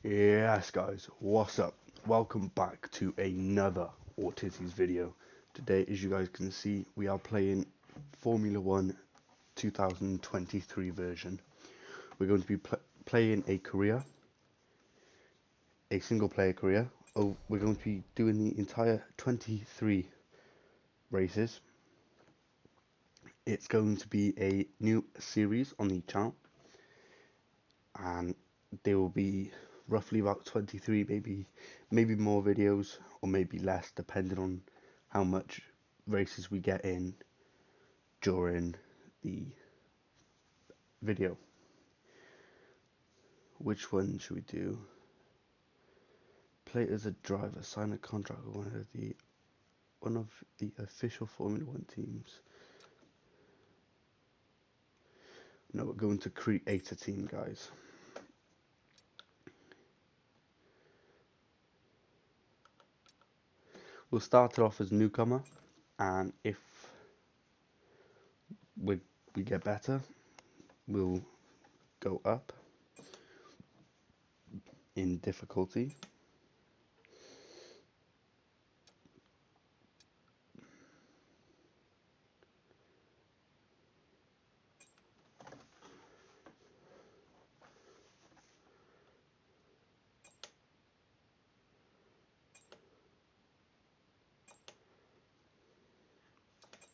Yes guys, what's up? Welcome back to another Autisties video. Today, as you guys can see, we are playing Formula 1 2023 version. We're going to be playing a career, a single player career. Oh, we're going to be doing the entire 23 races. It's going to be a new series on the channel, and there will be roughly about 23, maybe more videos or maybe less, depending on how much races we get in during the video. Which one should we do? Play as a driver, sign a contract with one of the official Formula 1 teams. No, we're going to create a team, guys. We'll start it off as newcomer, and if we get better, we'll go up in difficulty.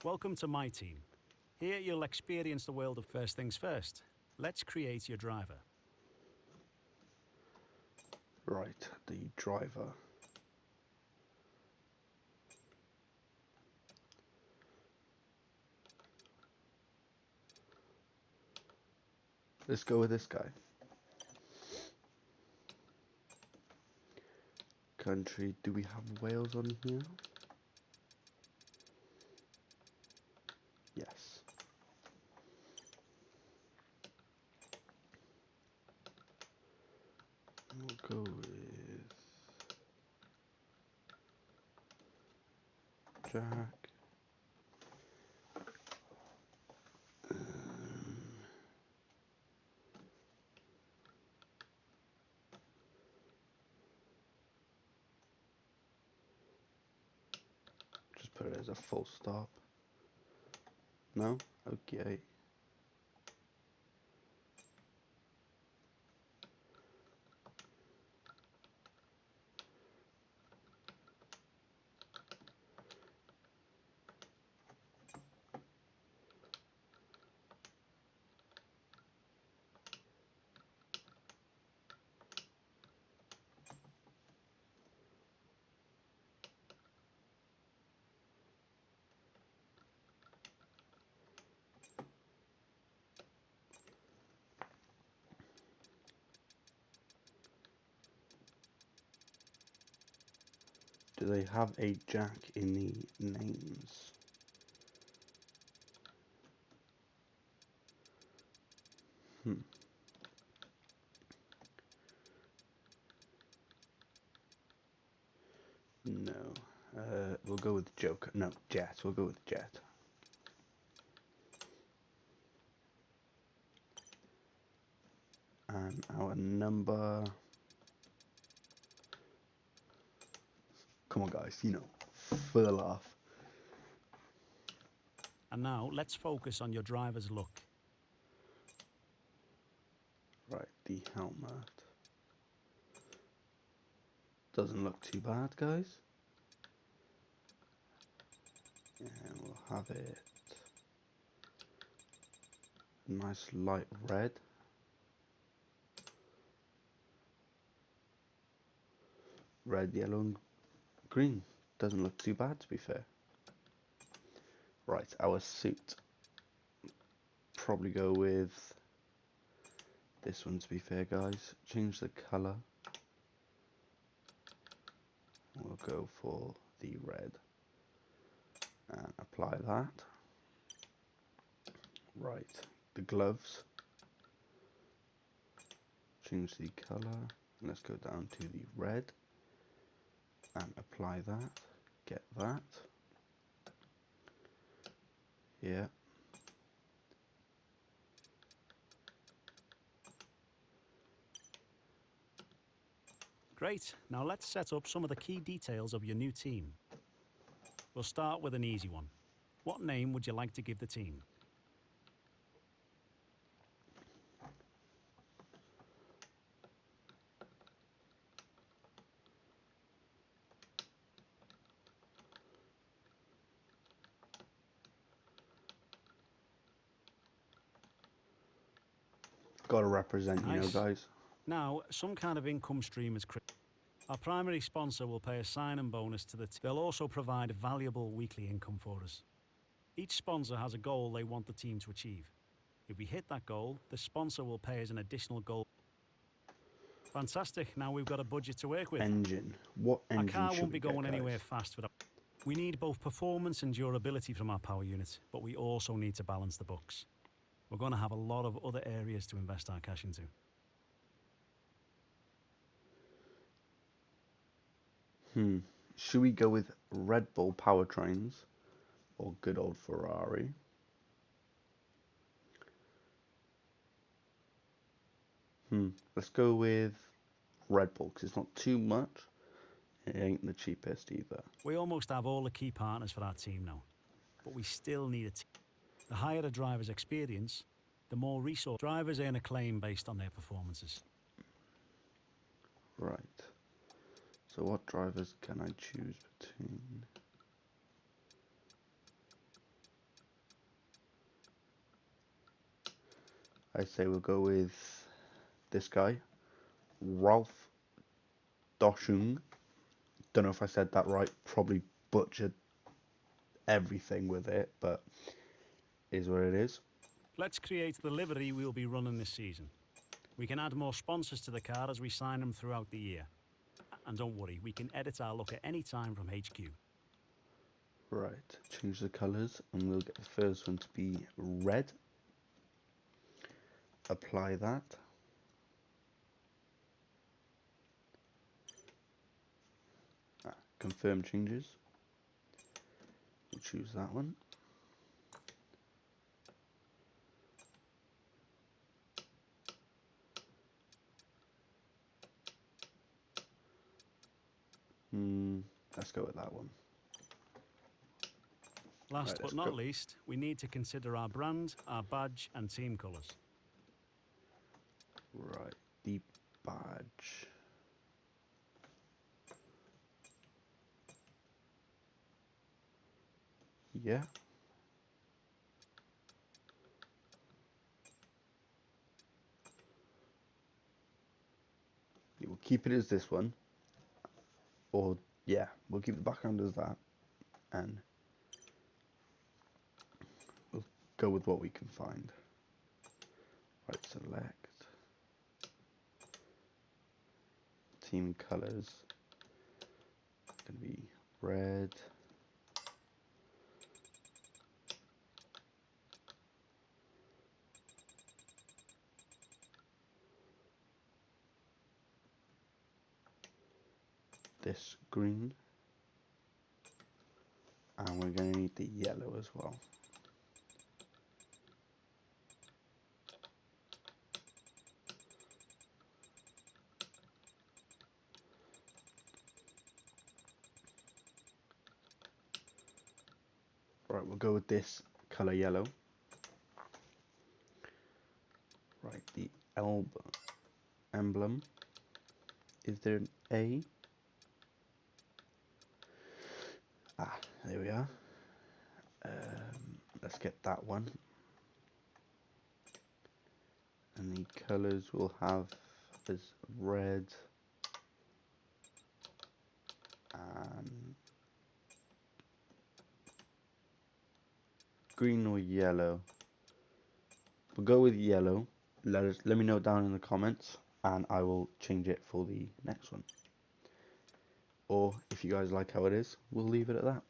Welcome to my team. Here you'll experience the world of first things first. Let's create your driver. Right, the driver. Let's go with this guy. Country, do we have Wales on here? Yes. We'll go with Jack. Just put it as a full stop. No? Okay. Do they have a Jack in the names? No. We'll go with Joker. No, Jet. We'll go with Jet. And our number... Come on, guys. For the laugh. And now let's focus on your driver's look. Right, the helmet. Doesn't look too bad, guys. And we'll have it nice light red. Red, yellow, and green. Doesn't look too bad, to be fair. Right, our suit. Probably go with this one, to be fair, guys. Change the colour. We'll go for the red. And apply that. Right, the gloves. Change the colour. Let's go down to the red. And apply that. Get that. Yeah. Great, now let's set up some of the key details of your new team. We'll start with an easy one. What name would you like to give the team? Gotta represent, you know, Nice. guys. Now, some kind of income stream is critical. Our primary sponsor will pay a sign-in bonus to the team. They'll also provide valuable weekly income for us. Each sponsor has a goal they want the team to achieve. If we hit that goal, the sponsor will pay us an additional goal. Fantastic, now we've got a budget to work with. Engine. What Our engine car should won't we be going get, anywhere guys? fast without... We need both performance and durability from our power unit, but we also need to balance the books. We're going to have a lot of other areas to invest our cash into. Should we go with Red Bull powertrains or good old Ferrari? Let's go with Red Bull because it's not too much. It ain't the cheapest either. We almost have all the key partners for our team now, but we still need a team. The higher a driver's experience, the more resource. Drivers earn acclaim based on their performances. Right. So what drivers can I choose between? I say we'll go with this guy, Ralph Doshung. Don't know if I said that right. Probably butchered everything with it, but is what it is. Let's create the livery we'll be running this season. We can add more sponsors to the car as we sign them throughout the year. And don't worry, we can edit our look at any time from HQ. Right, change the colours and we'll get the first one to be red. Apply that. Confirm changes. We'll choose that one. Let's go with that one. Last Right, but let's not go. least, we need to consider our brand, our badge and team colours. Right, the badge. Yeah. We'll keep it as this one. Or, yeah, we'll keep the background as that. And we'll go with what we can find. Right, select. Team colors. Gonna be red. This green. And we're gonna need the yellow as well. Right, we'll go with this color yellow. Right, the emblem. Is there an A? Ah, there we are. Let's get that one. And the colors we'll have is red and green or yellow. We'll go with yellow. Let me know down in the comments and I will change it for the next one. Or if you guys like how it is, we'll leave it at that.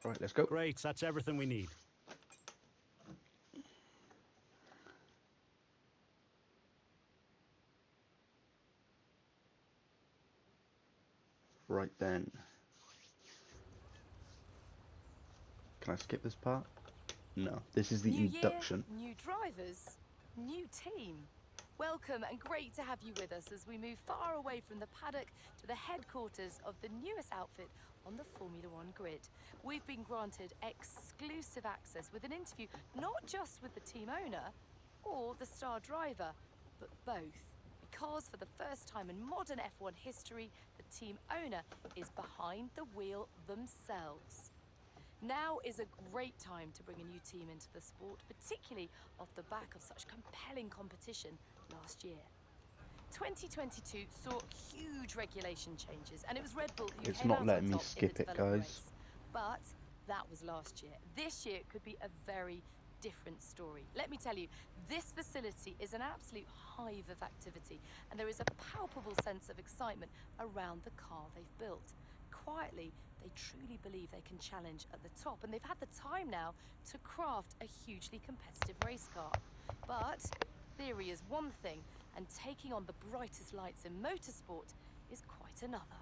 Right, let's go. Great, that's everything we need. Right then. Can I skip this part? No, this is the New induction. year, new drivers, new team. Welcome and great to have you with us as we move far away from the paddock to the headquarters of the newest outfit on the Formula One grid. We've been granted exclusive access with an interview not just with the team owner or the star driver, but both. Because for the first time in modern F1 history, the team owner is behind the wheel themselves. Now is a great time to bring a new team into the sport, particularly off the back of such compelling competition last year. 2022 saw huge regulation changes, and it was Red Bull who It's came not out letting on me top skip in the it, development guys. race. But that was last year. This year could be a very different story. Let me tell you, this facility is an absolute hive of activity, and there is a palpable sense of excitement around the car they've built. Quietly, they truly believe they can challenge at the top, and they've had the time now to craft a hugely competitive race car. But theory is one thing, and taking on the brightest lights in motorsport is quite another.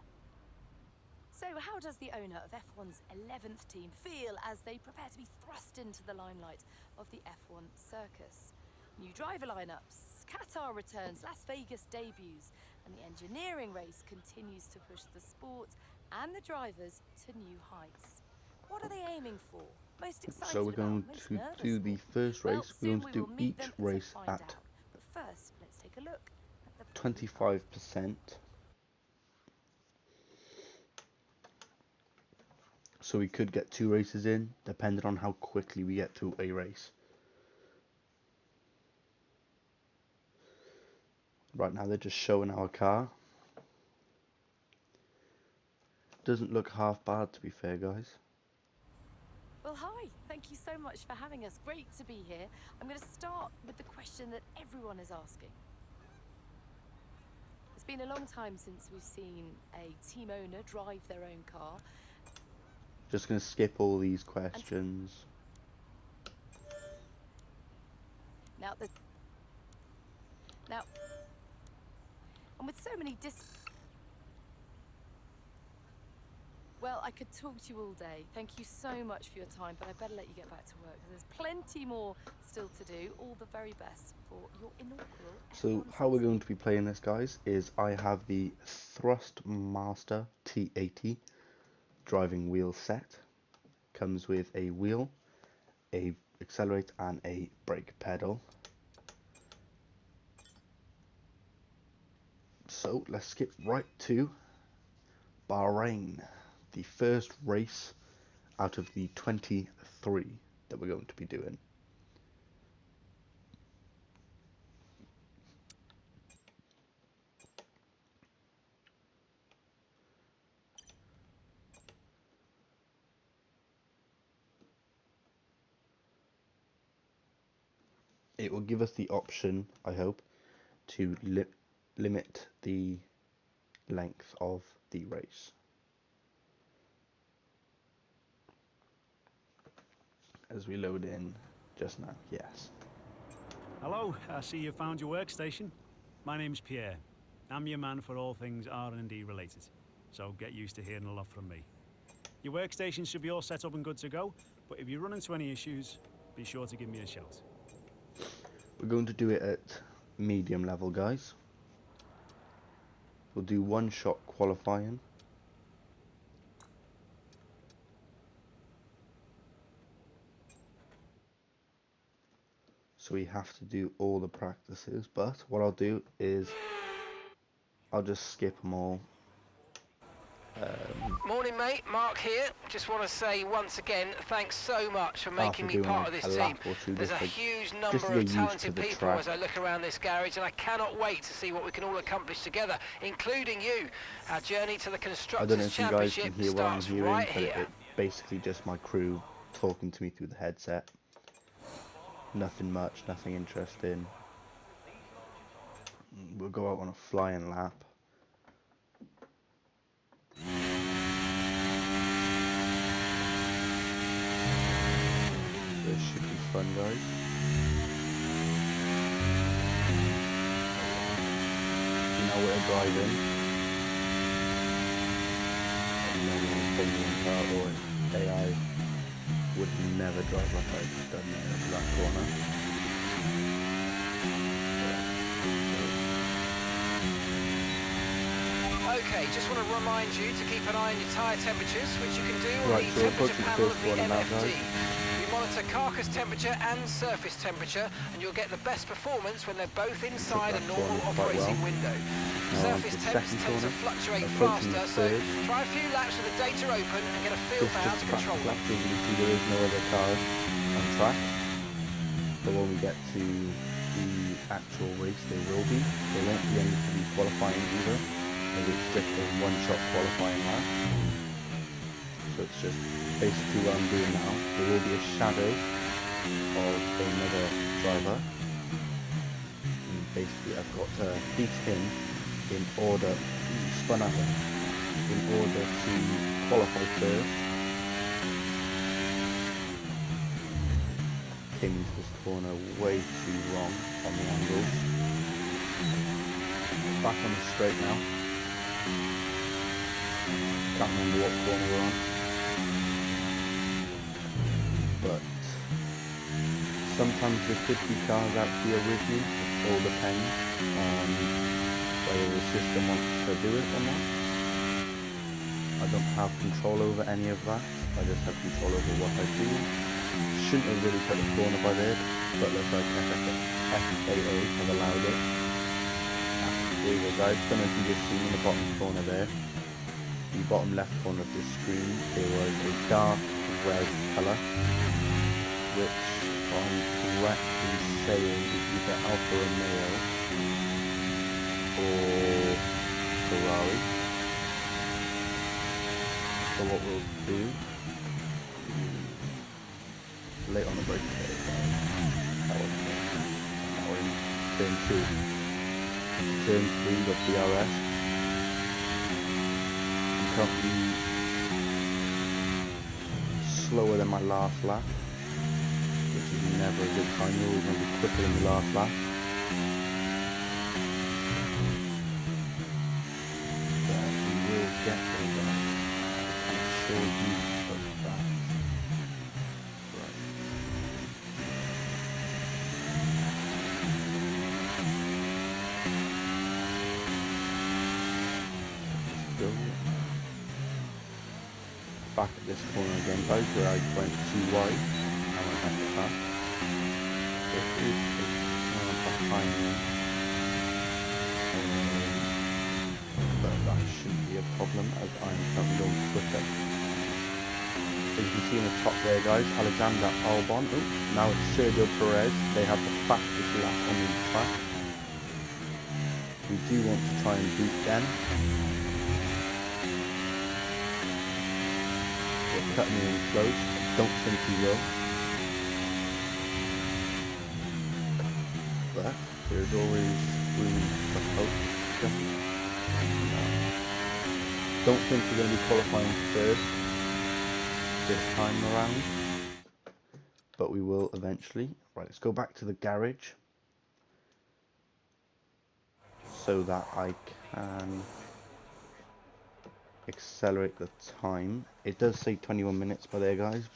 So how does the owner of F1's 11th team feel as they prepare to be thrust into the limelight of the F1 circus? New driver lineups, Qatar returns, Las Vegas debuts, and the engineering race continues to push the sport and the drivers to new heights. What are they aiming for? Most excited So we're going about? Most to nervous do the for? first Well, race. We're soon going we to will do meet each them to race find at out. But first, let's take a look at the 25%. So we could get 2 races in, depending on how quickly we get through a race. Right now they're just showing our car. Doesn't look half bad, to be fair, guys. Well, hi. Thank you so much for having us. Great to be here. I'm going to start with the question that everyone is asking. It's been a long time since we've seen a team owner drive their own car. Just going to skip all these questions. Now, and with so many well, I could talk to you all day. Thank you so much for your time, but I better let you get back to work. There's plenty more still to do. All the very best for your inaugural So F1 how we're season. going to be playing this, guys, is I have the Thrustmaster T80 driving wheel set. Comes with a wheel, a accelerator and a brake pedal. So let's skip right to Bahrain, the first race out of the 23 that we're going to be doing. It will give us the option, I hope, to limit the length of the race. As we load in just now, yes. Hello, I see you found your workstation. My name's Pierre. I'm your man for all things R&D related, so get used to hearing a lot from me. Your workstation should be all set up and good to go, but if you run into any issues, be sure to give me a shout. We're going to do it at medium level, guys. We'll do one shot qualifying. So we have to do all the practices, but what I'll do is I'll just skip them all. Morning, mate. Mark here. Just want to say once again, thanks so much for making me doing part of like this a team. lap or two, There's just a to huge get number of used to talented the people track. as I look around this garage, and I cannot wait to see what we can all accomplish together, including you. Our journey to the I don't know Constructors' if you guys Championship can hear what I'm starts hearing, right but here. it's basically just my crew talking to me through the headset. Nothing much, nothing interesting. We'll go out on a flying lap. This should be fun, guys. Now we're driving. A normal Formula 1 car or an AI would never drive like I've done there into that corner. Okay, just want to remind you to keep an eye on your tyre temperatures, which you can do on Right, the so temperature approaching panel first of the corner now, MFD. guys. You monitor carcass temperature and surface temperature, and you'll get the best performance when they're both inside a that normal corner quite operating well. window. Now on to Surface the temps second tend to corner, fluctuate approaching the faster, so third. try a few laps with the data open and get a feel This for is how just to control practice them. laps. As you can see, there is no other cars on track. But when we get to the actual race, there will be. There won't be any for the qualifying either, as it's just a one-shot qualifying lap. So it's just basically what I'm doing now. There will be a shadow of another driver. And basically I've got to beat him in order, spun out, in order to qualify first. Came into this corner way too wrong on the angles. Back on the straight now. Can't remember what corner we're on. But sometimes there could be cars out here with me. It all depends on whether the system wants to do it or not. I don't have control over any of that. I just have control over what I do. Shouldn't have really cut the corner by there, but looks like FAA have allowed it. There you go, guys. Don't know if you just seen in the bottom corner there. The bottom left corner of the screen, there was a dark red colour, which I'm correct in saying is either Alfa Romeo or Ferrari. So what we'll do, late on the brake there, that was me. Now we're in turn 2. Turn 3 of DRS. I'm currently slower than my last lap, which is never a good sign. You're always going to be quicker than the last lap. But we will get there, guys. I'm sure you of that. Right. Let's go. Back at this corner again, guys, where I went too wide. I went back to that. There is a car behind me. But that shouldn't be a problem as I'm currently going quicker. As you can see in the top there, guys, Alexander Albon. Oh, now it's Sergio Perez. They have the fastest lap on the track. We do want to try and beat them. We're cutting in close. I don't think he will. But there's always room for hope. Don't think we're going to be qualifying first this time around, but we will eventually. Right, let's go back to the garage so that I can accelerate the time. It does say 21 minutes by there, guys,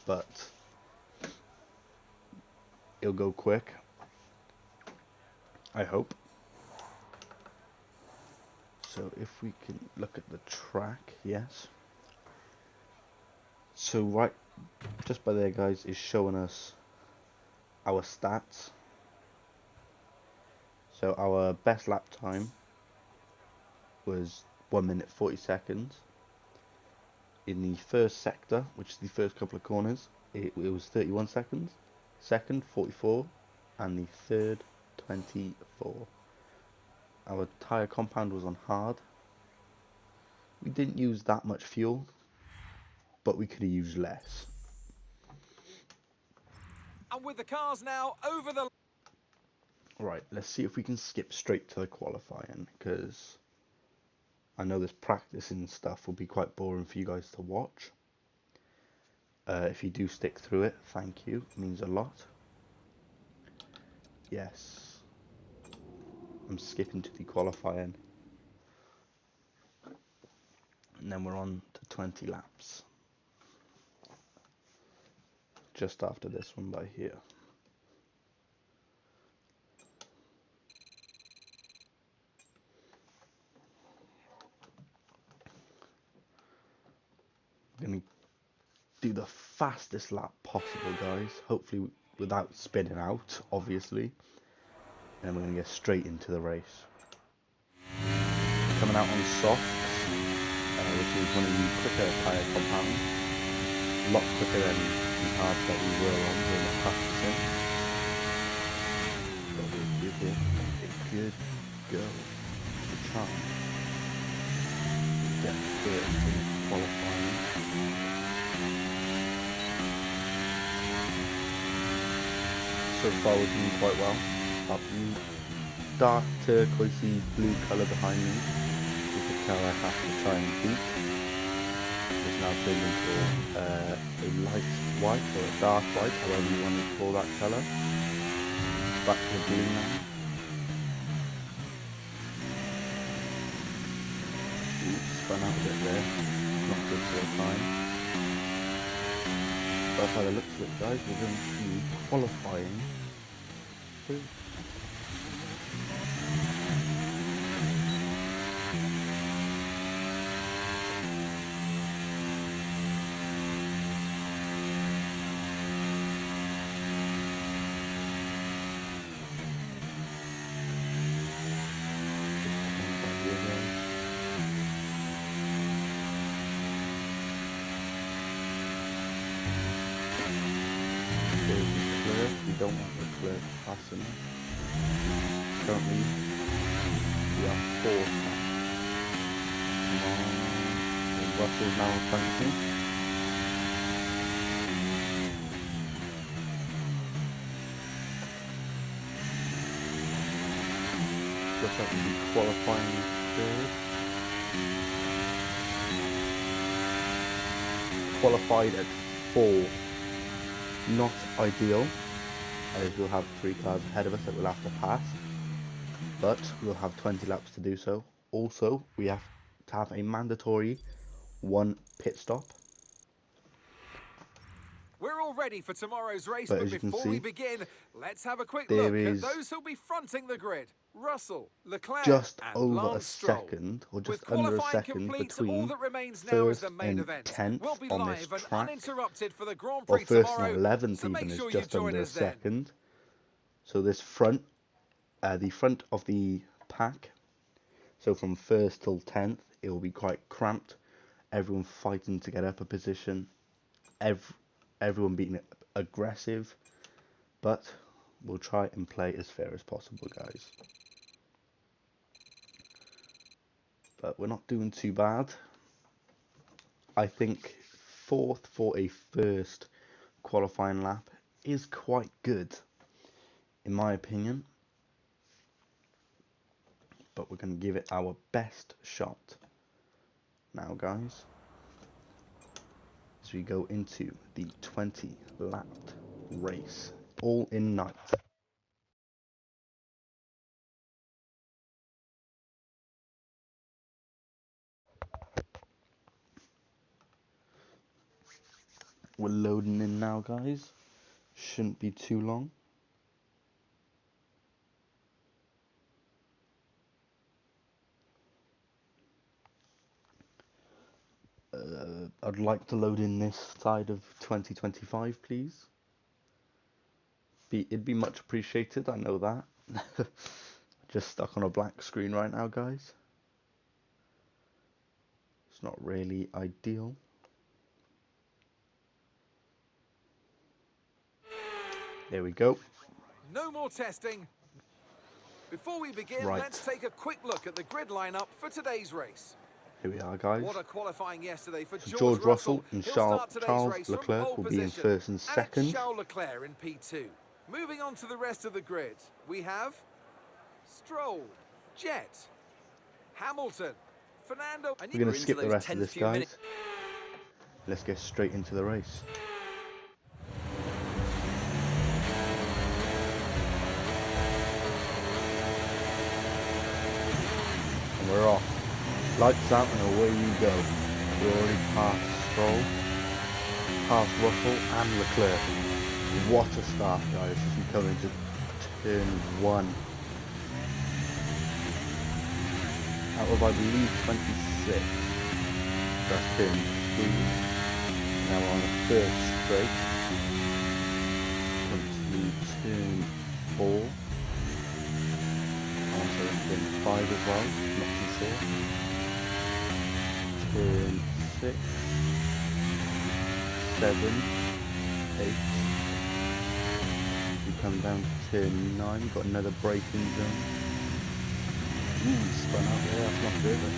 but it'll go quick, I hope. So if we can look at the track, yes. So right just by there, guys, is showing us our stats. So our best lap time was 1 minute 40 seconds. In the first sector, which is the first couple of corners, it was 31 seconds. Second, 44, and the third, 24. Our tyre compound was on hard. We didn't use that much fuel, but we could have used less. And with the cars now over the... Right, let's see if we can skip straight to the qualifying, because I know this practicing stuff will be quite boring for you guys to watch. If you do stick through it, thank you, it means a lot. Yes. I'm skipping to the qualifying. And then we're on to 20 laps. Just after this one by here. We're going to do the fastest lap possible, guys. Hopefully without spinning out, obviously. And then we're going to get straight into the race. Coming out on softs, which is one of the quicker tyre compounds. A lot quicker than the hard that we were on during the practicing. But we'll give it a good go to try and get through into qualifying. So far we're doing quite well. That dark turquoisey blue colour behind me is the colour I have to try and beat. It's now turned into a light white or a dark white, however you want to call that colour. It's back to the blue now. Ooh, spun out a bit there. Not good for the time. But by the looks of it, guys, we're going to be qualifying through. We don't want Leclerc passing us. Currently, we are fourth. Come on. And Russell's now in front of me. Looks like we'll be qualifying third. Qualified at 4. Not ideal, as we'll have 3 cars ahead of us that we'll have to pass, but we'll have 20 laps to do so. Also, we have to have a mandatory 1 pit stop. We're all ready for tomorrow's race, But but as you can before see, we begin, let's have a quick there look at is those who'll be fronting the grid. Russell, Leclerc, just and over Lance a Stroll. second, or just With under a qualifying second complete, all between that remains now is first the main and event. 10th We'll be on this live and track, uninterrupted for the Grand or Prix first tomorrow, and 11th so make even sure is you just join under a us then. second. So this front, the front of the pack, so from 1st till 10th, it will be quite cramped. Everyone fighting to get up a position, everyone being aggressive, but we'll try and play as fair as possible, guys. But we're not doing too bad. I think 4th for a first qualifying lap is quite good, in my opinion. But we're going to give it our best shot now, guys, as we go into the 20 lap race, all in night. We're loading in now, guys. Shouldn't be too long. I'd like to load in this side of 2025, please. It'd be much appreciated, I know that. Just stuck on a black screen right now, guys. It's not really ideal. There we go. No more testing. Before we begin, Right. let's take a quick look at the grid lineup for today's race. Here we are, guys. What a qualifying yesterday for So George Russell and He'll Charles start today's race from Leclerc pole will be in position. first and And second. it's Charles Leclerc in P2. Moving on to the rest of the grid, we have Stroll, Jet, Hamilton, Fernando. We're going to skip the rest of this, guys. Let's get straight into the race. And we're off. Lights out and away we go. We already passed Stroll, past Russell and Leclerc. What a start, guys, as we come into turn 1. Out of, I believe, 26. That's turn 3. Now we're on the first straight. Come to turn 4. Also turn 5 as well, not too sure. Turn 6, 7, 8. We come down to turn 9, we've got another braking zone. Ooh, spun out there, that's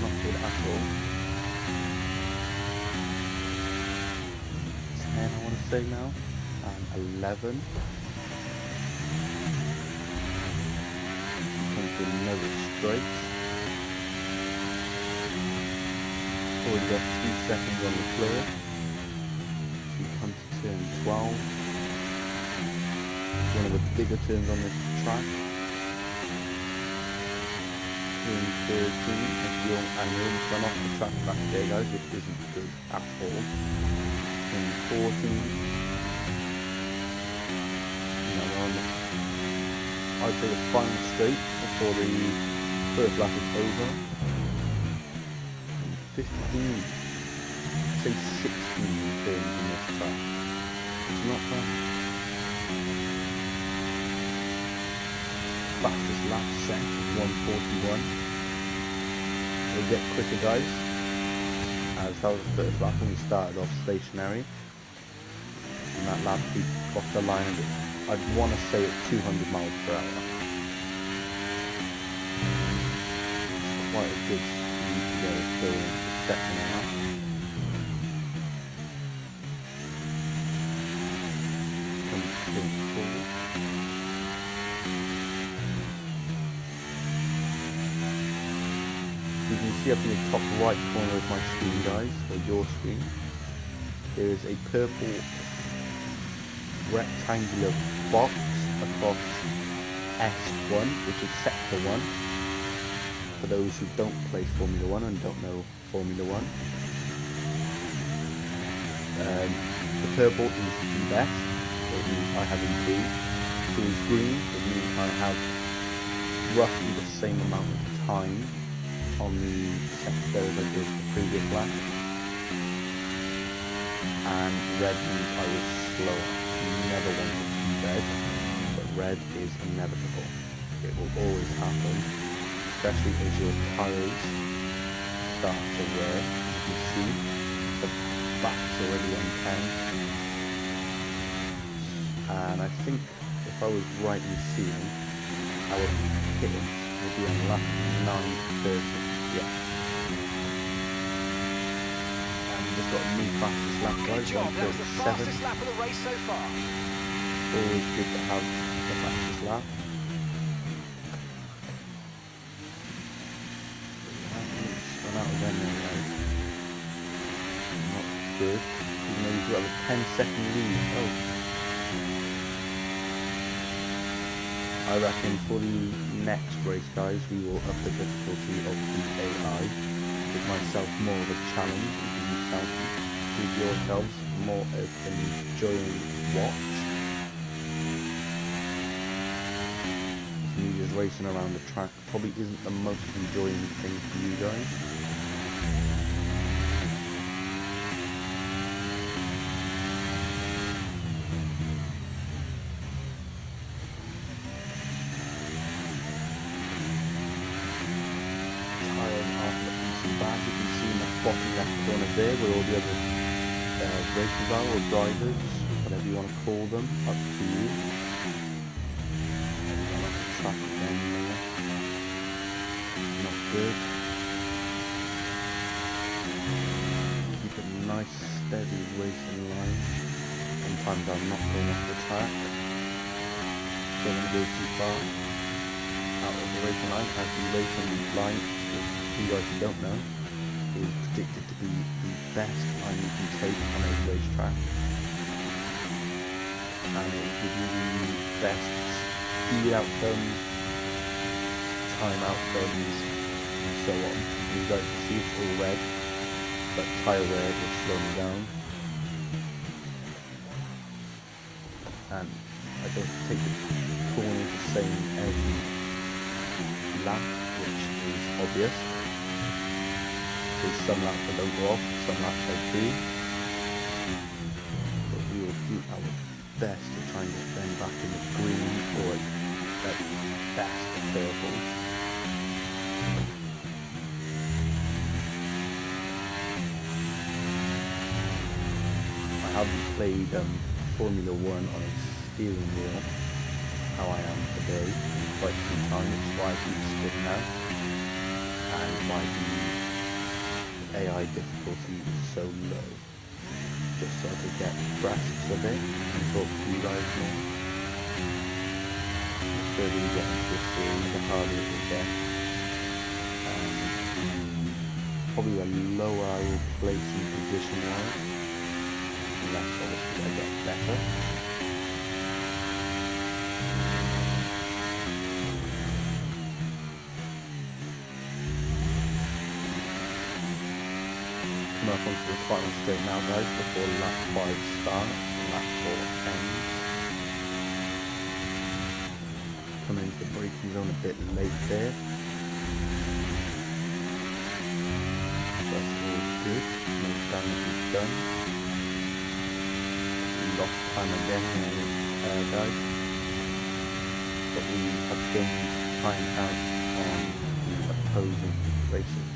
not good at all. 10 I want to say now, and 11. Come to another straight. Already got 2 seconds on the floor. So we come to turn 12. One of the bigger turns on this track. Turn 13, and we almost went off the track back there, guys, which isn't good at all. Turn 14. Now we're on the, I'd say the final straight before the first lap is over. 15, say 16 turns in this track. It's not bad. Fastest lap set, 141. We'll get quicker, guys, as that was the first lap when we started off stationary. And that lap we crossed the line at, I'd want to say at 200 miles per hour. It's quite a good speed to get us going into the second half. Come to turn 4. You can see up in the top right corner of my screen, guys, or your screen, there is a purple rectangular box across S1, which is sector 1. For those who don't play Formula 1 and don't know Formula 1. The purple is the best, so it means I have improved. If it is green, it means I have roughly the same amount of time on the sector as I did the previous lap. And red means I was slower. You never want it to be red, but red is inevitable. It will always happen, especially as your tyres start to wear. As you can see, the back's already on 10. And I think if I was right in seeing, our pit will be on lap 9:30. Yeah. And we just got a new fastest lap, guys. Good job, that was the 1:37. fastest lap of the race so far. Always good to have the fastest lap. Spun out again there, guys. Not good. Even though you do have a 10-second lead. Oh. I reckon for the next race, guys, we will up the difficulty of the AI. Give myself more of a challenge, and give yourselves more of an enjoying watch. Me just racing around the track probably isn't the most enjoying thing for you guys. Bad. You can see in the bottom left corner there where all the other racers are, or drivers, whatever you want to call them, up to you. Track again there. Not good. Keep a nice steady racing line. Sometimes I'm not going off the track. Don't want to go too far out of the racing line. As the racing line, you guys who don't know, is predicted to be the best line you can take on a racetrack, and it will give you the best speed outcomes, time outcomes, and so on. You guys can see it's all red, but tyre wear will slow me down, and I don't take the corners the same every lap, which is obvious. Some laps I don't go off, some laps I do. best to try and get them back in the green or at best the purple. I haven't played Formula 1 on a steering wheel how I am today in quite some time. It's why I keep spinning out and why the AI difficulty is so low, just so I could get grasps of it and talk to you guys more. The further you get into this series, the harder it will get. Probably the lower I will place in position wise, and that's obviously I get better. Come up onto the final straight now, guys, before lap 5 starts and lap 4 ends. Coming into the braking zone a bit late there. That's all good, no damage is done. We lost time again here, guys. But we have gained time out on the opposing races.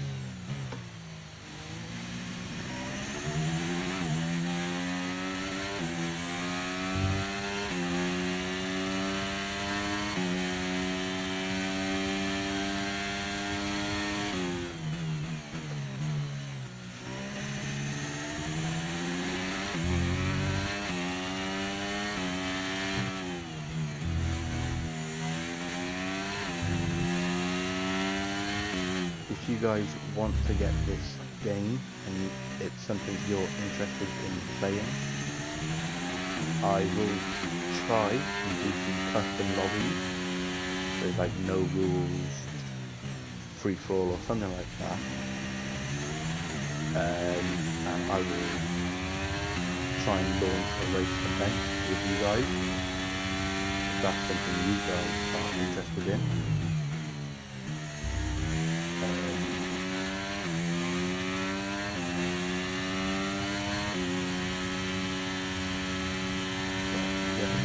If you guys want to get this game and it's something you're interested in playing, I will try and do some custom lobbies. There's like no rules, free for all or something like that. And I will try and launch a race event with you guys. If that's something you guys are interested in.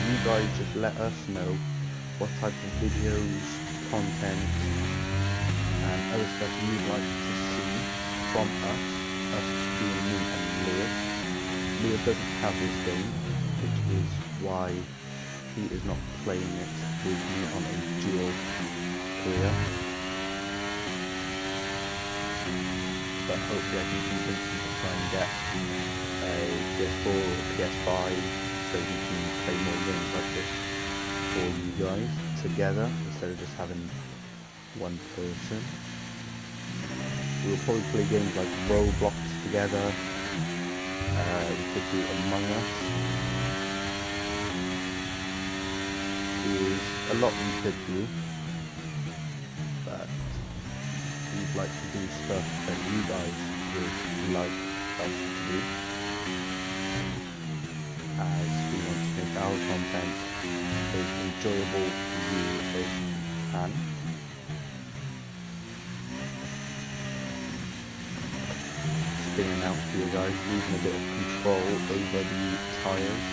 You guys just let us know what type of videos, content and other stuff you'd like to see from us being me and Lewis. Lewis doesn't have this game, which is why he is not playing it with me on a dual career. But hopefully I can convince him to try and get a PS4 or PS5 so we can play more games like this for you guys together instead of just having one person. We'll probably play games like Roblox together. We could do Among Us. There's a lot we could do, but we'd like to do stuff that you guys would like us to do, as we want to make our content as enjoyable for you as you can. Spinning out for you guys, losing a bit of control over the tyres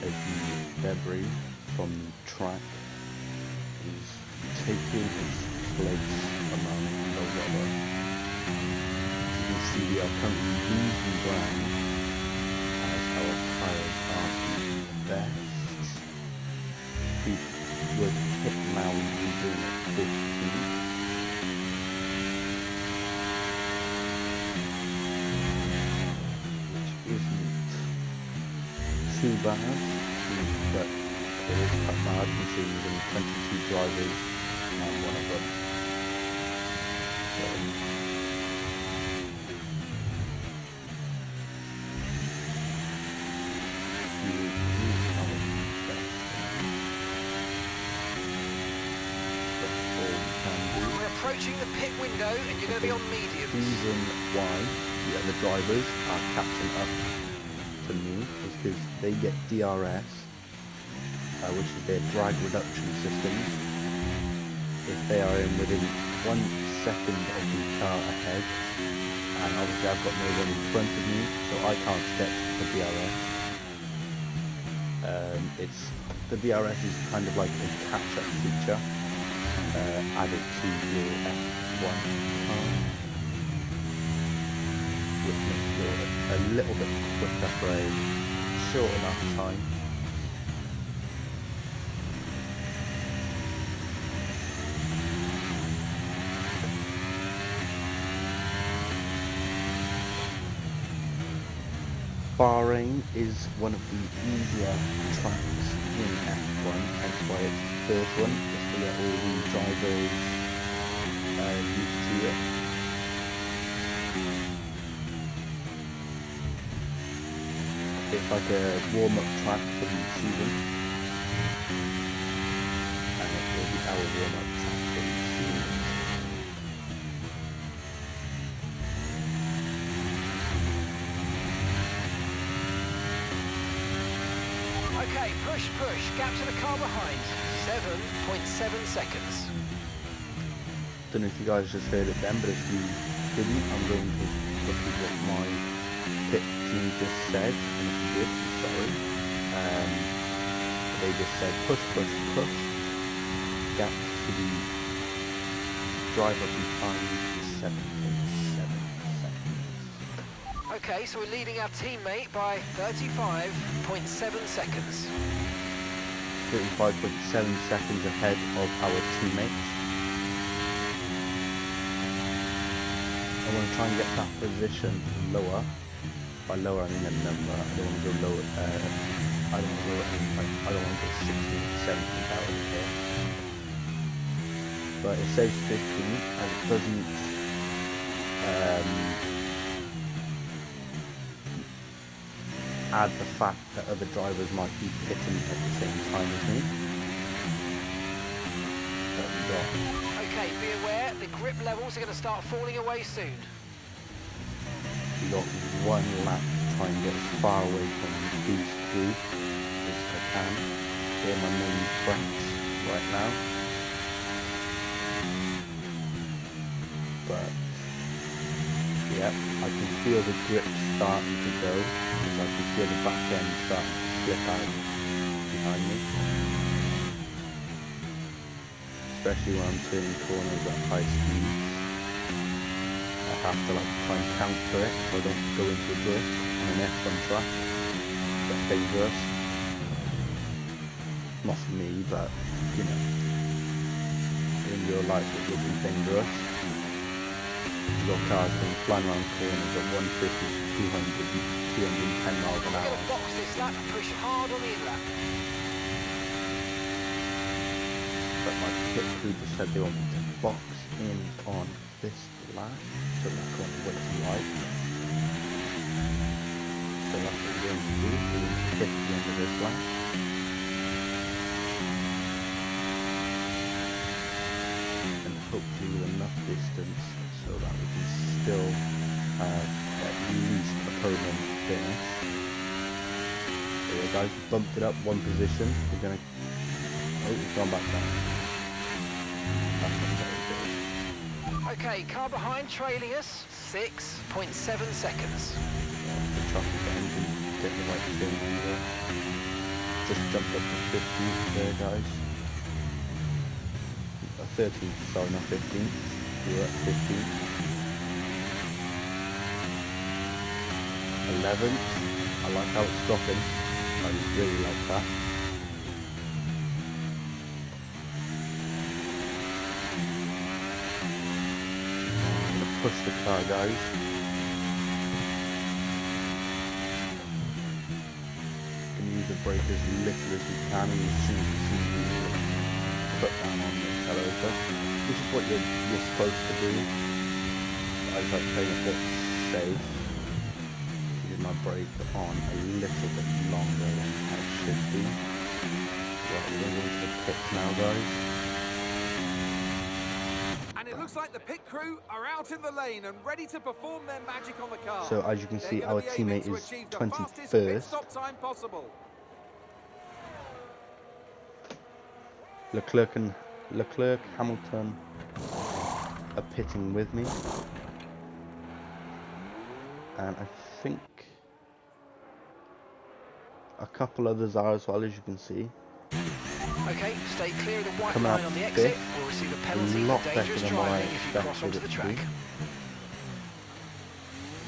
as the debris from the track is taking its place among the rubber. As you can see, we are currently losing ground as our tyres are the best. We would hit now using 15. Too bad, but it is quite bad considering there's only 22 drivers and one of them. So, we use our best. That's all we can do. We're approaching the pit window and you're going to be on mediums. The reason why the other drivers are catching up to me is because they get DRS, which is their drag reduction system. If they are in within 1 second of the car ahead, and obviously I've got no one in front of me, so I can't get the DRS. It's the DRS is kind of like a catch-up feature added to your F1 car, which makes you a little bit quicker for a short amount of time. Bahrain is one of the easier tracks in F1, hence why it's the first one, just to get all the drivers used to it. It's like a warm-up track for the season, and it will be our warm-up track for the season. Okay, push, push. Gap to the car behind. 7.7 seconds. Don't know if you guys just heard it then, but if you didn't, I'm going to look at what my pit team just said, and if you did, I'm sorry. They just said push, push, push. Gap to the driver behind 7.7 seconds. Okay, so we're leading our teammate by 35.7 seconds. 35.7 seconds ahead of our teammates. I want to try and get that position lower. By lower I mean a number. I don't want to go lower. I don't want to go 60, 70 out of here. But it says 15 and it doesn't add the fact that other drivers might be pitting at the same time as me. But we got Okay, be aware, the grip levels are going to start falling away soon. one lap to try and get as far away from these three as I can. They're my main tracks right now. But yeah, I can feel the grip starting to go, because I can feel the back end starting to slip out behind me. Especially when I'm turning corners at high speeds. I have to like try and counter it so I don't go into a drift on an F1 track. That's dangerous. Not for me, but you know, in real life it would be dangerous. You've got cars going flying around corners at 150, 200, 210 miles an We're hour. going to box this lap and push hard on the in-lap. But my pit crew just said they want me to box in on this lap, so that's going way to the right. So that's what we're going to do, so we hit the end of this lap. And hopefully with enough distance so that we can still have at least a podium finish. So yeah guys, we bumped it up one position. We're going to... Oh, we've gone back down. That's not very good. Okay, car behind trailing us, 6.7 seconds. The truck is the engine getting the right thing there. Just jumped up to 15 there guys. 13, sorry, not 15. We were at 15. 11. I like how it's dropping. I really like that. I'm gonna push the car, guys. Gonna use the brake as little as we can, and as soon as we see the foot down on the accelerator, which is what you're supposed to do. I just like playing it a bit safe. Keeping my brake on a little bit longer than I should be. Right, we're going to go into the pits now, guys. And it looks like the pit crew are out in the lane and ready to perform their magic on the car. So as you can see, They're our gonna be aiming teammate to is achieve the fastest 21st. pit stop time possible. Leclerc, Hamilton are pitting with me, and I think A couple others are as well, as you can see. Okay, stay clear of the white Coming line out on the fifth. exit. We'll receive a penalty A lot for better dangerous than what I driving if you cross expected onto it the to track. be.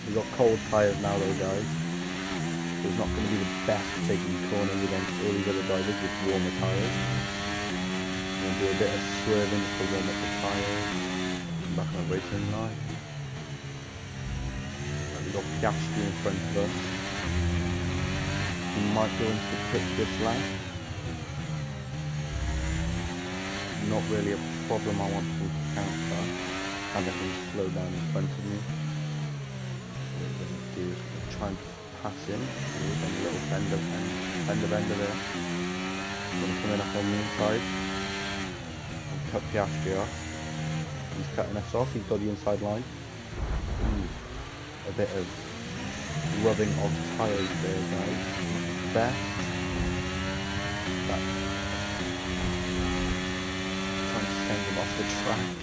We've got cold tyres now though, guys. So it's not going to be the best taking corners against all these other drivers with warmer tyres. We'll do a bit of swerving just to warm up the tyres. Back on the racing line. We've got Piastri in front of us. He might go into the pits this lap. Not really a problem I want to encounter. Having him slow down in front of me. What we're going to do is we're try and pass him. We've got a little fender there. I'm going to come in up on the inside and cut Piastri off. He's cutting us off. He's got the inside line. A bit of rubbing of tyres there, guys. Best. Trying to send him off the track.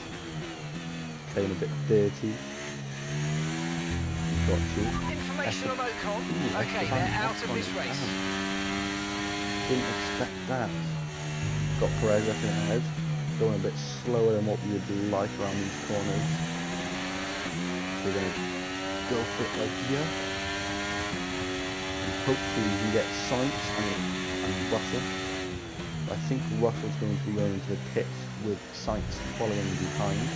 Playing a bit dirty. Got you. Information on Ocon. Okay, they're out of this race. Didn't expect that. Got Perez up in ahead. Going a bit slower than what we would like around these corners. So we're going to go for it like here. And hopefully we can get Sainz and Russell. I think Russell's going to be going into the pits with Sainz following behind.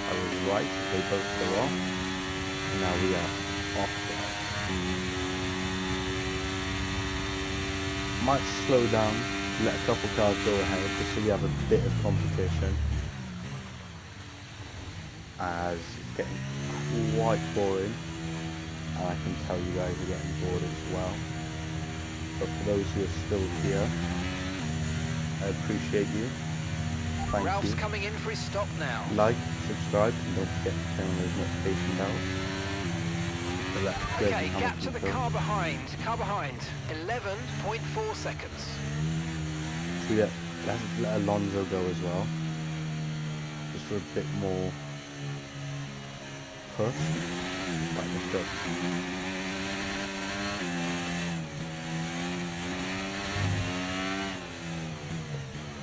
I was right, they both go off. And now we are off. Might slow down, let a couple cars go ahead just so we have a bit of competition. As it's getting quite boring. And I can tell you guys are getting bored as well. But for those who are still here, I appreciate you. Thank Ralph's you. coming in for his stop now. Like, subscribe, and don't forget to turn on those notification bells. Okay, gap to the car behind. Car behind, 11.4 seconds. So yeah, let's let Alonso go as well. Just for a bit more push. Right, let's go.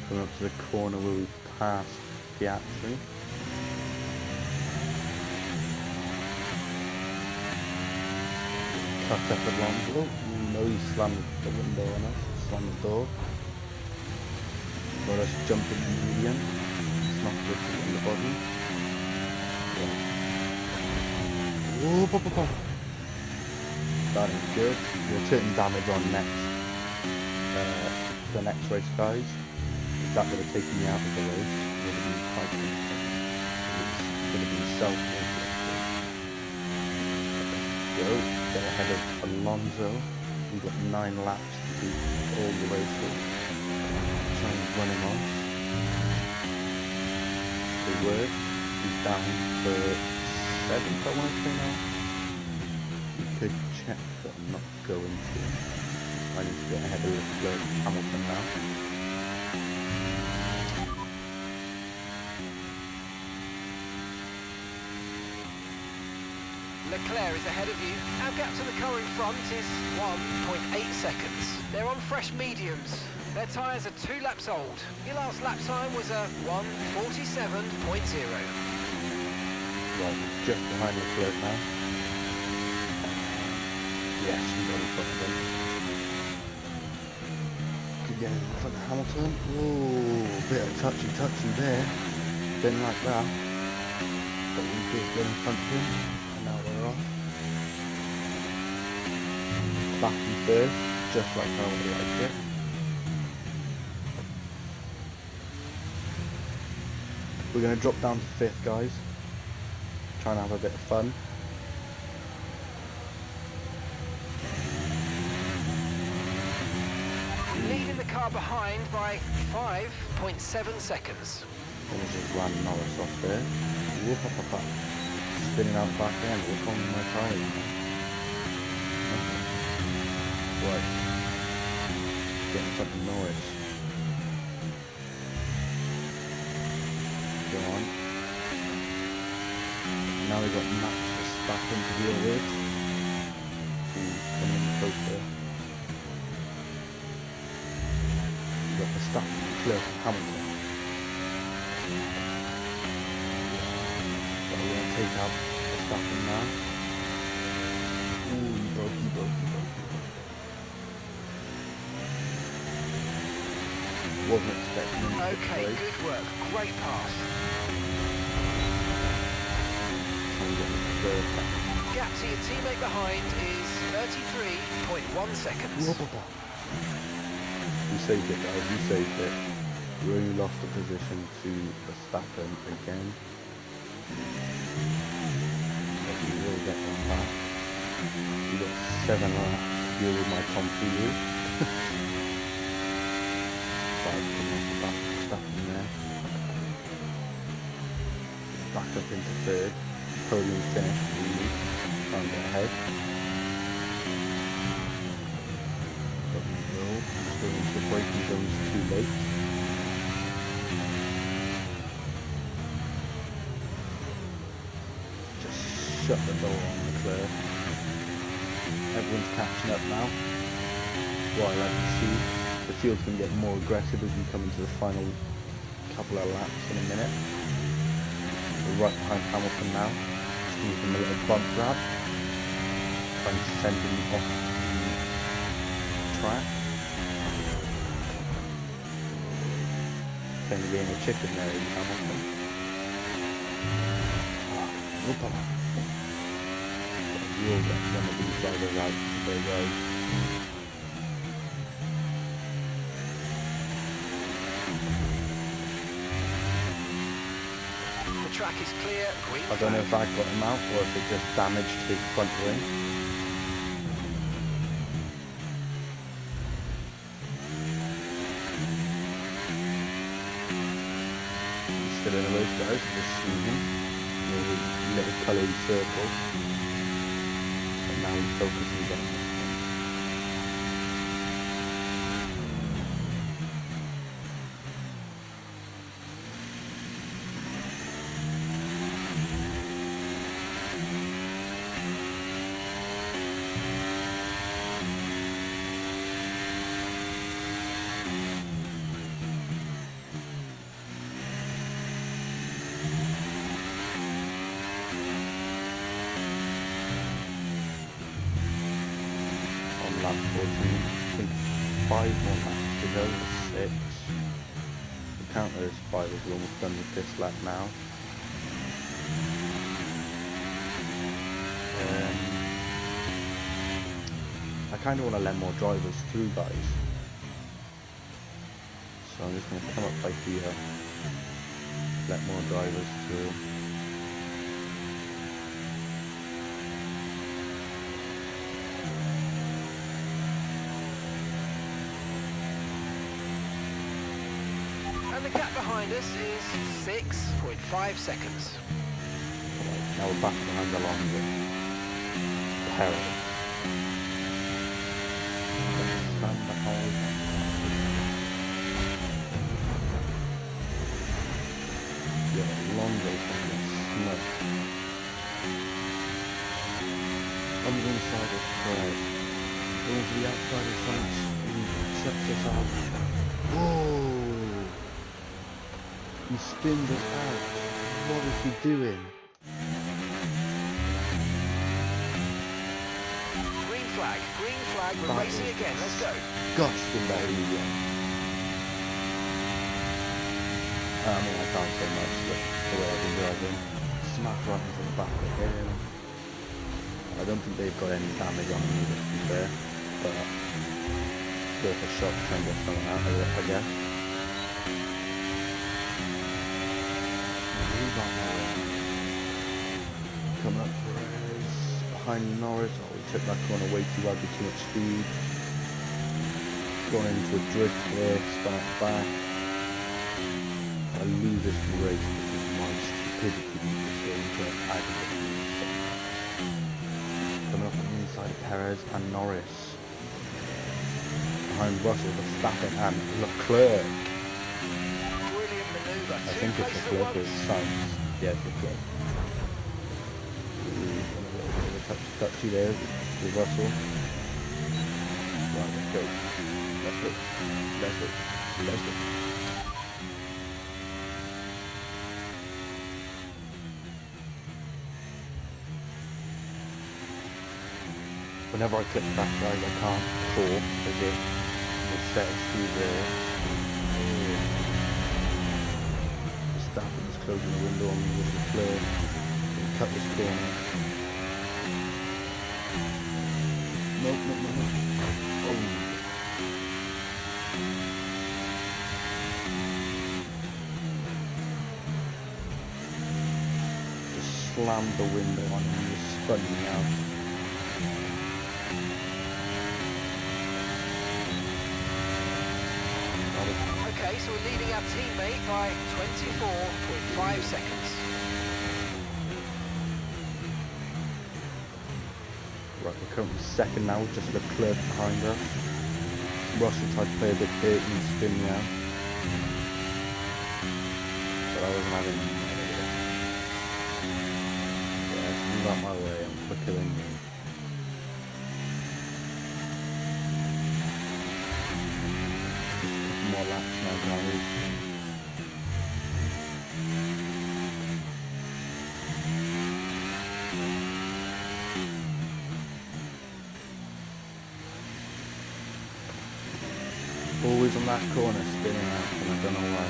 Coming up to the corner where we pass Piastri. Cut up Alonso. No, he slammed the window on us. Slammed the door. Got us jumping in medium. It's not good to get in the bottom. Yeah. Whoa, pop, pop, pop. That is good. We're taking damage on next. The next race, guys. That would have taken me out of the race. It would have been quite difficult. It would have been self-inflicted. Go. Get ahead of Alonso. We've got 9 laps to do all the races. Try and run him off. Good work. He's down for 7th, I want to say now. We could check, but I'm not going to. I need to get ahead of Hamilton now. Leclerc is ahead of you. Our gap to the car in front is 1.8 seconds. They're on fresh mediums. Their tyres are 2 laps old. Your last lap time was a 1:47.0. Right, just behind Leclerc now. Yes, we got in front of them. Could get in front of Hamilton. Ooh, bit of touchy there. Didn't like that. But we did get in front of him. And now we're off. Back in first, just like I would like it. We're going to drop down to 5th, guys. Trying to have a bit of fun. Leading the car behind by 5.7 seconds. Gonna just run Norris off there. Whoop, up, up, up. Spinning out back end. What's on my tyres? Right. Getting something Norris. Go on. Now we've got Max just back into deal with. Coming close there. You've got Verstappen, Leclerc and Hamilton. So we're going to take out Verstappen now. Ooh, he broke. Wasn't expecting him to Okay, break. good work. Great pass. Trying to get the third back. Gap to your teammate behind is 33.1 seconds. We saved it, guys. We saved it. We only lost the position to Verstappen again. But we will get them back. We got 7 laps to deal with my tomfoolery. Back Verstappen there. Back up into third. Podium finish. Trying to get ahead. But we will. He's going into the braking zones too late. Just shut the door on Leclerc. Everyone's catching up now. What I like to see. The field's going to get more aggressive as we come into the final couple of laps in a minute. We're right behind Hamilton now. Just give him a little bump grab. Trying to send him off the track. Playing the game of chicken there, Hamilton. But we will get some of these drivers out today, guys. The track is clear. Green I don't know flag. if I got him out or if it just damaged his front wing. He's still in a race, guys. Just sneezing. With his little coloured circle. And now he's focusing on this one. Lap 14, I think 5 more laps to go, 6. The counter is 5 as we're almost done with this lap now. I kind of want to let more drivers through, guys. So I'm just going to come up right here, let more drivers through. And the gap behind us is 6.5 seconds. Now we're back behind Alonso. Perez. Stand behind. Yeah, Alonso from the smoke. On the inside of Perez. Going to the outside of France. He shuts us out. Whoa! He spins us out. What is he doing? Green flag, we're That racing is again, let's go. Disgusting behaviour. I mean, I can't say much, look the way I've been driving. Smack right into the back of him. I don't think they've got any damage on them either, to be fair. But it's worth a shot to try and get someone out of it, I guess. Coming up Perez, behind Norris. Oh, he took that corner way too hard with too much speed. Going into a drift there, start back. I lose this race because of my stupidity just going to aggravate. Coming up on the inside of Perez and Norris. Behind Russell, Verstappen and Leclerc. Brilliant manoeuvre. I Two think it's places at Leclerc or once. his son. Yeah, it's Leclerc. A little bit of a touchy there with Russell. Right, let's go. Let's go. Let's go. Let's go. Whenever I click back, guys, I can't talk as it will set us through there. Verstappen is closing the window on me with Leclerc. Gonna cut this corner. Nope, nope, nope, nope. Oh. Just slammed the window on him and just spun me out. Okay, so we're leading our teammate by 24.5 seconds. Right, we're currently second now, just Leclerc behind us. Russell tried to play a bit dirty and spin me out. But I wasn't having any of it. Yeah, move out my way, I'm quicker than you. More laps now, guys. Always on that corner spinning out, and I don't know why.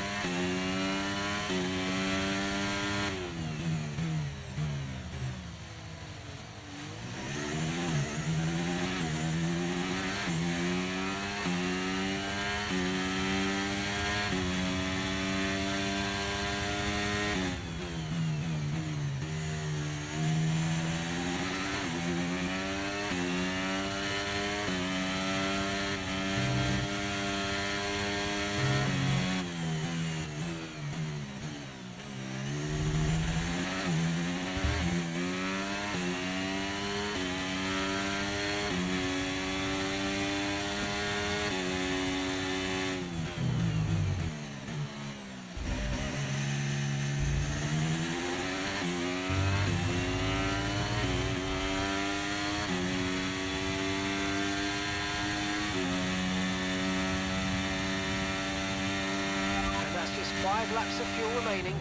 And that's just 5 laps of fuel remaining.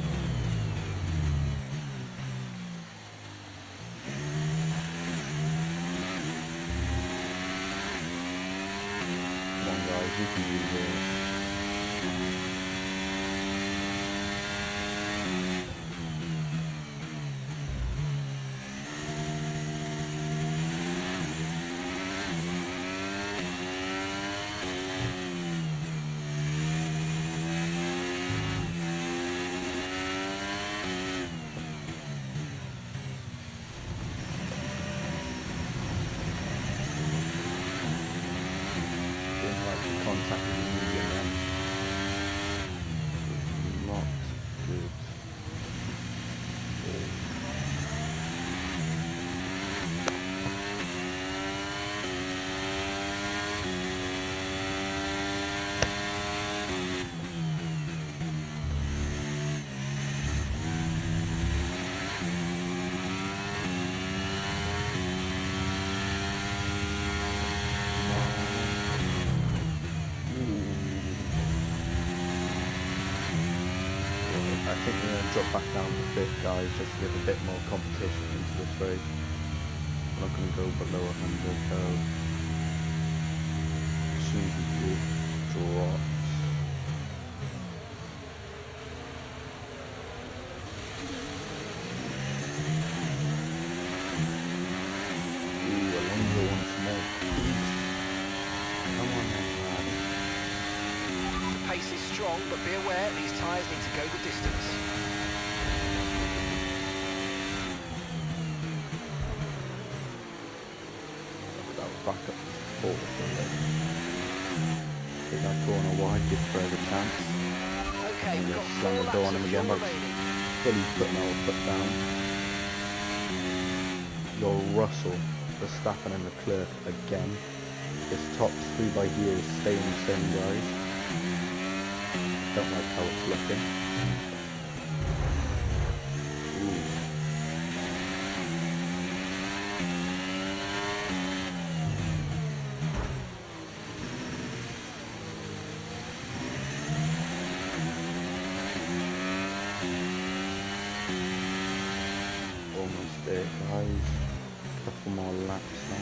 Come on, guys, you can do this. Contact with the medium then. Not good. I think we're going to drop back down to 5th, guys, just to give a bit more competition into this race. I'm not going to go below 100 though. As soon as we do drops. Ooh, Alonso wants more. Come on then, lad. The pace is strong, but be aware these tyres need to go the distance. That'll back up to 4th, take that corner wide, give Fred a chance. Okay, And we've just got slam 4 the door laps on of him fuel again, but remaining. fully putting our foot down. Your Russell, Verstappen and Leclerc again. This top 3 by here is staying the same, guys. Don't like how it's looking. Ooh. it, guys. Couple more laps now.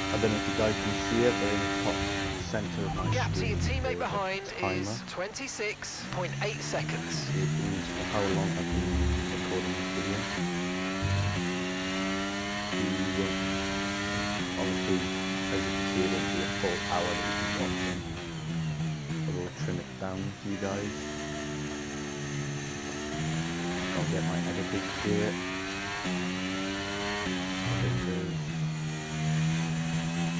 I don't know if you guys can see it, but in the top centre of my Gap to screen, your teammate there's a behind timer. is 26.8 seconds. It means for how long I've been recording this video. Obviously, as you can see, it won't be a full hour that you can watch it. I will trim it down for you guys. I'll get my editor to do it.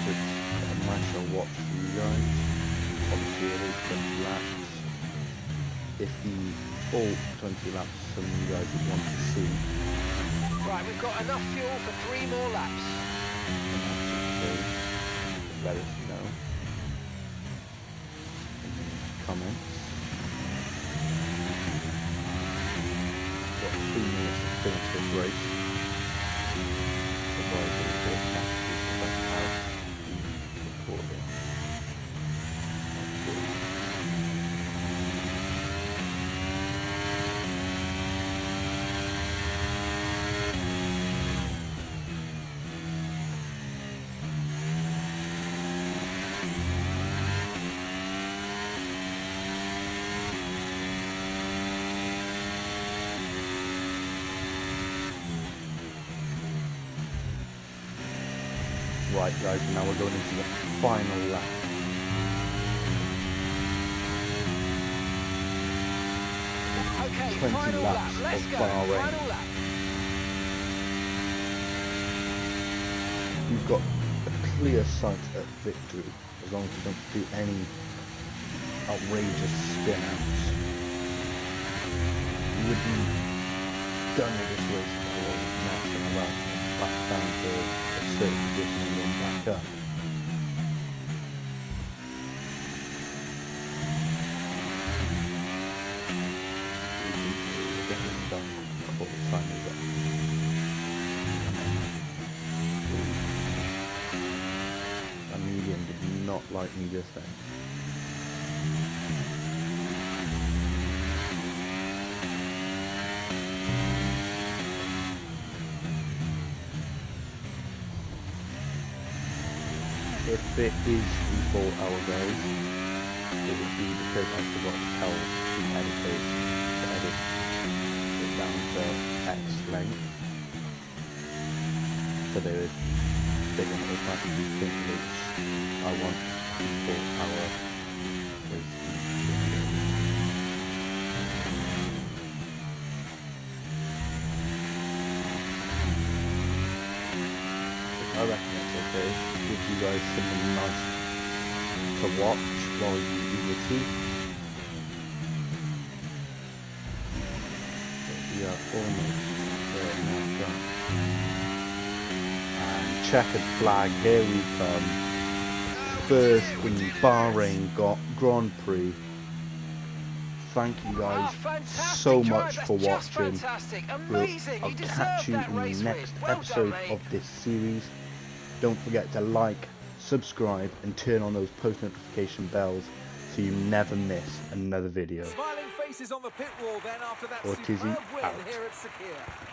It's a nicer watch for you guys. Obviously it is 20 laps. If the full 20 laps is something you guys would want to see, Right, we've got enough fuel for 3 more laps. then just let us know in the comments. Got 3 minutes to finish this race. Otherwise it will be a massive stuff out the recording. Right guys, now we're going into the final lap. Okay, 20 final lap. laps Let's of go. Bahrain. Final lap. You've got a clear sight at victory as long as you don't do any outrageous spin outs. You would be done with this race if I wasn't messing around and back down to a certain position and then back up. We're getting done before the time is up. A medium did not like me just then. If it is the full hour guys, it would be because I forgot to tell the editors to edit it down to X length. So they're going to automatically think that I want the full hour as I reckon it's okay. Gives you guys something nice to watch while you eat your tea. But we are almost there now, done. And checkered flag, here we come. First in Bahrain Grand Prix. Thank you guys so much for watching. I'll catch you in the next episode of this series. Don't forget to like, subscribe and turn on those post notification bells so you never miss another video. Smiling faces on the pit wall then after that Ortiz superb win out. here at Sakhir.